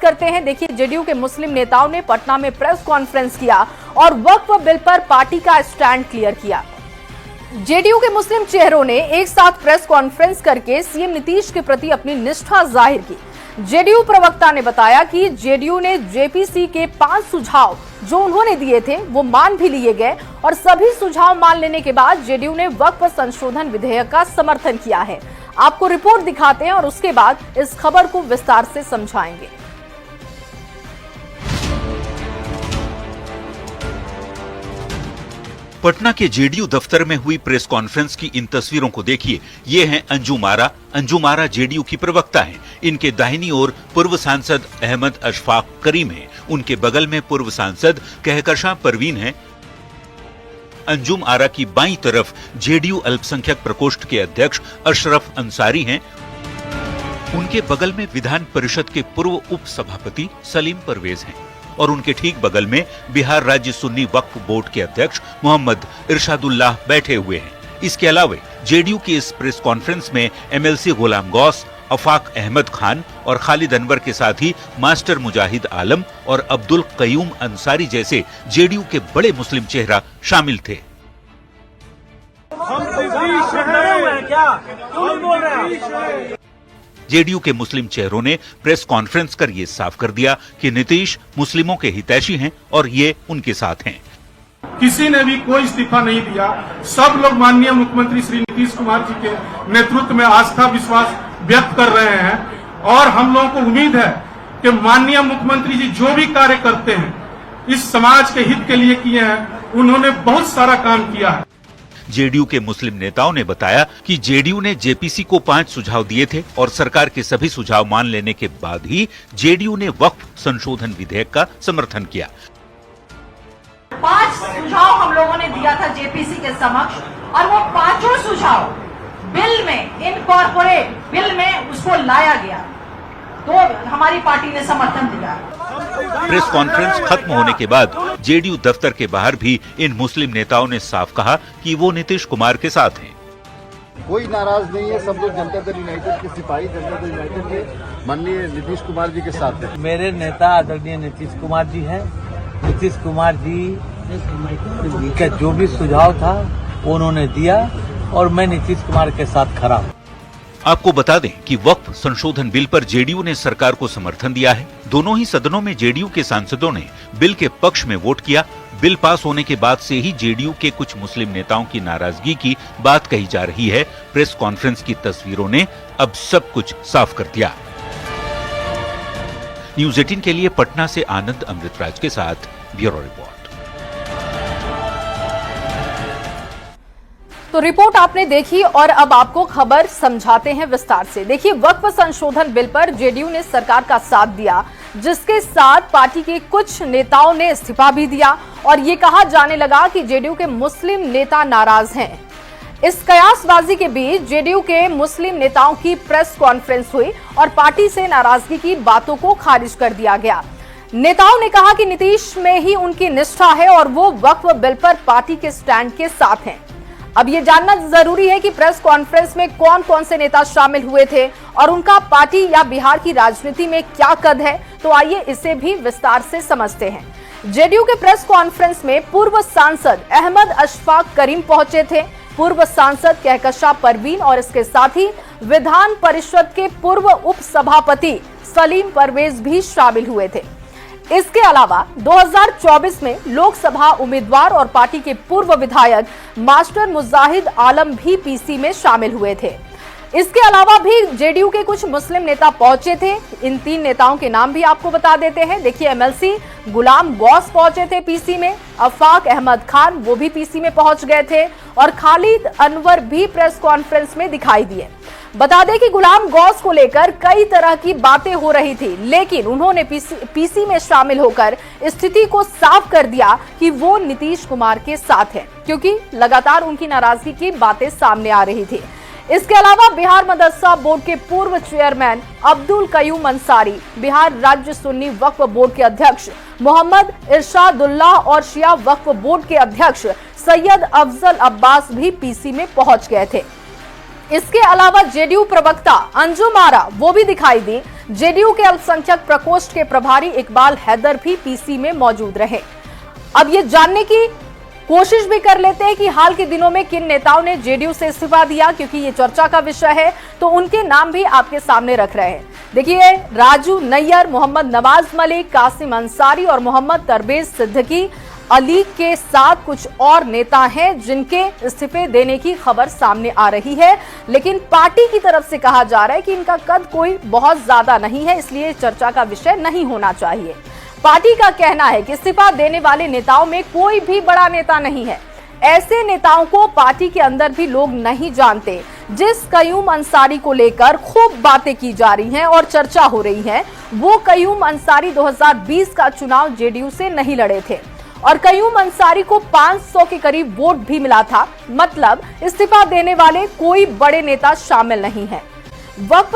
करते हैं। देखिए, जेडीयू के मुस्लिम नेताओं ने पटना में प्रेस कॉन्फ्रेंस किया और वक्फ बिल पर पार्टी का स्टैंड क्लियर किया। जेडीयू के मुस्लिम चेहरों ने एक साथ प्रेस कॉन्फ्रेंस करके सीएम नीतीश के प्रति अपनी निष्ठा जाहिर की। जेडीयू प्रवक्ता ने बताया कि जेडीयू ने जेपीसी के 5 सुझाव जो उन्होंने दिए थे वो मान भी लिए गए और सभी सुझाव मान लेने के बाद जेडीयू ने वक्फ संशोधन विधेयक का समर्थन किया है। आपको रिपोर्ट दिखाते हैं और उसके बाद इस खबर को विस्तार से समझाएंगे। पटना के जेडीयू दफ्तर में हुई प्रेस कॉन्फ्रेंस की इन तस्वीरों को देखिए। ये हैं अंजुम आरा। अंजुम आरा जेडीयू की प्रवक्ता हैं। इनके दाहिनी ओर पूर्व सांसद अहमद अशफाक करीम हैं। उनके बगल में पूर्व सांसद कहकशां परवीन हैं। अंजुम आरा की बाईं तरफ जेडीयू अल्पसंख्यक प्रकोष्ठ के अध्यक्ष अशरफ अंसारी हैं। उनके बगल में विधान परिषद के पूर्व उप सभापति सलीम परवेज हैं और उनके ठीक बगल में बिहार राज्य सुन्नी वक्फ बोर्ड के अध्यक्ष मोहम्मद इरशादुल्लाह बैठे हुए हैं। इसके अलावा जेडीयू की इस प्रेस कॉन्फ्रेंस में एमएलसी गुलाम गौस, अफाक अहमद खान और खालिद अनवर के साथ ही मास्टर मुजाहिद आलम और अब्दुल कयूम अंसारी जैसे जेडीयू के बड़े मुस्लिम चेहरा शामिल थे। जेडीयू के मुस्लिम चेहरों ने प्रेस कॉन्फ्रेंस कर ये साफ कर दिया कि नीतीश मुस्लिमों के हितैषी हैं और ये उनके साथ हैं। किसी ने भी कोई इस्तीफा नहीं दिया। सब लोग माननीय मुख्यमंत्री श्री नीतीश कुमार जी के नेतृत्व में आस्था विश्वास व्यक्त कर रहे हैं और हम लोगों को उम्मीद है कि माननीय मुख्यमंत्री जी जो भी कार्य करते हैं इस समाज के हित के लिए किए हैं। उन्होंने बहुत सारा काम किया है। जेडीयू के मुस्लिम नेताओं ने बताया कि जेडीयू ने जेपीसी को 5 सुझाव दिए थे और सरकार के सभी सुझाव मान लेने के बाद ही जेडीयू ने वक्फ संशोधन विधेयक का समर्थन किया। 5 सुझाव हम लोगों ने दिया था जेपीसी के समक्ष और वो 5 सुझाव बिल में इनकॉर्पोरेट बिल में उसको लाया गया तो हमारी पार्टी ने समर्थन दिया। प्रेस कॉन्फ्रेंस खत्म होने के बाद जेडीयू दफ्तर के बाहर भी इन मुस्लिम नेताओं ने साफ कहा कि वो नीतीश कुमार के साथ हैं। कोई नाराज नहीं है। सब लोग जनता दल यूनाइटेड के सिपाही, जनता दल यूनाइटेड के माननीय नीतीश कुमार जी के साथ हैं। मेरे नेता आदरणीय नीतीश कुमार जी हैं। नीतीश कुमार जी का जो भी सुझाव था वो उन्होंने दिया और मैं नीतीश कुमार के साथ खड़ा हूँ। आपको बता दें कि वक्फ संशोधन बिल पर जेडीयू ने सरकार को समर्थन दिया है। दोनों ही सदनों में जेडीयू के सांसदों ने बिल के पक्ष में वोट किया। बिल पास होने के बाद से ही जेडीयू के कुछ मुस्लिम नेताओं की नाराजगी की बात कही जा रही है। प्रेस कॉन्फ्रेंस की तस्वीरों ने अब सब कुछ साफ कर दिया। न्यूज़ 18 के लिए पटना से आनंद अमृतराज के साथ ब्यूरो रिपोर्ट। तो रिपोर्ट आपने देखी और अब आपको खबर समझाते हैं विस्तार से। देखिए, वक्फ संशोधन बिल पर जेडीयू ने सरकार का साथ दिया, जिसके साथ पार्टी के कुछ नेताओं ने इस्तीफा भी दिया और ये कहा जाने लगा कि जेडीयू के मुस्लिम नेता नाराज हैं। इस कयासबाजी के बीच जेडीयू के मुस्लिम नेताओं की प्रेस कॉन्फ्रेंस हुई और पार्टी से नाराजगी की बातों को खारिज कर दिया गया। नेताओं ने कहा कि नीतीश में ही उनकी निष्ठा है और वो वक्फ बिल पर पार्टी के स्टैंड के साथ हैं। अब ये जानना जरूरी है कि प्रेस कॉन्फ्रेंस में कौन कौन से नेता शामिल हुए थे और उनका पार्टी या बिहार की राजनीति में क्या कद है। तो आइए इसे भी विस्तार से समझते हैं। जेडीयू के प्रेस कॉन्फ्रेंस में पूर्व सांसद अहमद अशफाक करीम पहुंचे थे। पूर्व सांसद कहकशां परवीन और इसके साथ ही विधान परिषद के पूर्व उप सभापति सलीम परवेज भी शामिल हुए थे। इसके अलावा 2024 में लोकसभा उम्मीदवार और पार्टी के पूर्व विधायक मास्टर मुजाहिद आलम भी पीसी में शामिल हुए थे। इसके अलावा भी जेडीयू के कुछ मुस्लिम नेता पहुंचे थे। इन 3 नेताओं के नाम भी आपको बता देते हैं। देखिए, एमएलसी गुलाम गौस पहुंचे थे पीसी में, अफाक अहमद खान वो भी पीसी में पहुंच गए थे और खालिद अनवर भी प्रेस कॉन्फ्रेंस में दिखाई दिए। बता दें कि गुलाम गौस को लेकर कई तरह की बातें हो रही थी, लेकिन उन्होंने पीसी में शामिल होकर स्थिति को साफ कर दिया कि वो नीतीश कुमार के साथ हैं, क्योंकि लगातार उनकी नाराजगी की बातें सामने आ रही थी। इसके अलावा बिहार मदरसा बोर्ड के पूर्व चेयरमैन अब्दुल कयूम अंसारी, बिहार राज्य सुन्नी वक्फ बोर्ड के अध्यक्ष मोहम्मद इरशादुल्लाह और शिया वक्फ बोर्ड के अध्यक्ष सैयद अफजल अब्बास भी पीसी में पहुंच गए थे। इसके अलावा जेडीयू प्रवक्ता अंजुम आरा वो भी दिखाई दी, जेडीयू के अल्पसंख्यक प्रकोष्ठ के प्रभारी इकबाल हैदर भी पीसी में मौजूद रहे। अब ये जानने की कोशिश भी कर लेते हैं कि हाल के दिनों में किन नेताओं ने जेडीयू से इस्तीफा दिया, क्योंकि ये चर्चा का विषय है, तो उनके नाम भी आपके सामने रख रहे हैं। देखिए, राजू नैयर, मोहम्मद नवाज मलिक, कासिम अंसारी और मोहम्मद तरबेज सिद्दीकी अली के साथ कुछ और नेता हैं जिनके इस्तीफे देने की खबर सामने आ रही है, लेकिन पार्टी की तरफ से कहा जा रहा है कि इनका कद कोई बहुत ज्यादा नहीं है, इसलिए चर्चा का विषय नहीं होना चाहिए। पार्टी का कहना है कि इस्तीफा देने वाले नेताओं में कोई भी बड़ा नेता नहीं है। ऐसे नेताओं को पार्टी के अंदर भी लोग नहीं जानते। जिस कयूम अंसारी को लेकर खूब बातें की जा रही हैं और चर्चा हो रही है, वो कयूम अंसारी 2020 का चुनाव जेडीयू से नहीं लड़े थे और कयूम अंसारी को 500 के करीब वोट भी मिला था। मतलब इस्तीफा देने वाले कोई बड़े नेता शामिल नहीं है। वक्फ